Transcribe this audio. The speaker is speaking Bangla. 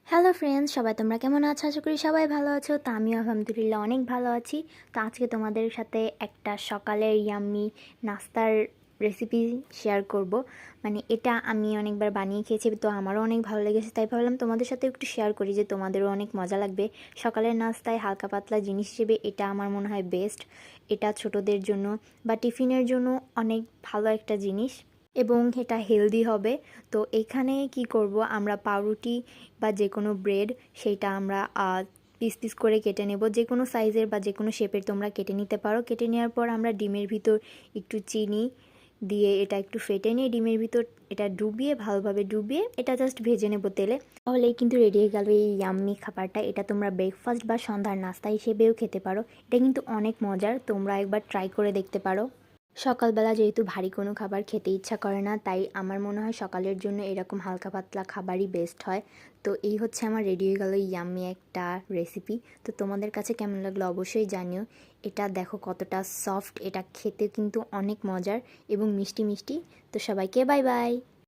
হ্যালো ফ্রেন্ডস, সবাই তোমরা কেমন আছো? আশা করি সবাই ভালো আছো। তো আমিও আলহামদুলিল্লাহ অনেক ভালো আছি। তো আজকে তোমাদের সাথে একটা সকালের ইয়াম্মি নাস্তার রেসিপি শেয়ার করব। মানে এটা আমি অনেকবার বানিয়ে খেয়েছি, তো আমারও অনেক ভালো লেগেছে, তাই ভাবলাম তোমাদের সাথে একটু শেয়ার করি যে তোমাদেরও অনেক মজা লাগবে। সকালের নাস্তায় হালকা পাতলা জিনিস হিসেবে এটা আমার মনে হয় বেস্ট। এটা ছোটদের জন্য বা টিফিনের জন্য অনেক ভালো একটা জিনিস এবং এটা হেলদি হবে। তো এখানে কি করব, আমরা পাউরুটি বা যে কোনো ব্রেড সেইটা আমরা পিস পিস করে কেটে নেব। যে কোনো সাইজের বা যে কোনো শেপের তোমরা কেটে নিতে পারো। কেটে নেওয়ার পর আমরা ডিমের ভিতর একটু চিনি দিয়ে এটা একটু ফেটে নিয়ে ডিমের ভিতর এটা ডুবিয়ে ভালোভাবে ডুবিয়ে এটা জাস্ট ভেজে নেব তেলে। তাহলেই কিন্তু রেডি হয়ে গেল এই ইয়াম্মি খাবারটা। এটা তোমরা ব্রেকফাস্ট বা সন্ধ্যার নাস্তা হিসেবেও খেতে পারো। এটা কিন্তু অনেক মজার, তোমরা একবার ট্রাই করে দেখতে পারো। সকালবেলা যেহেতু ভারী কোনো খাবার খেতে ইচ্ছা করে না, তাই আমার মনে হয় সকালের জন্য এরকম হালকা পাতলা খাবারই বেস্ট হয়। তো এই হচ্ছে আমার রেডি হয়ে গেল ইয়াম্মি একটা রেসিপি। তো তোমাদের কাছে কেমন লাগলো অবশ্যই জানিও। এটা দেখো কতটা সফট, এটা খেতে কিন্তু অনেক মজার এবং মিষ্টি মিষ্টি। তো সবাইকে বাই বাই।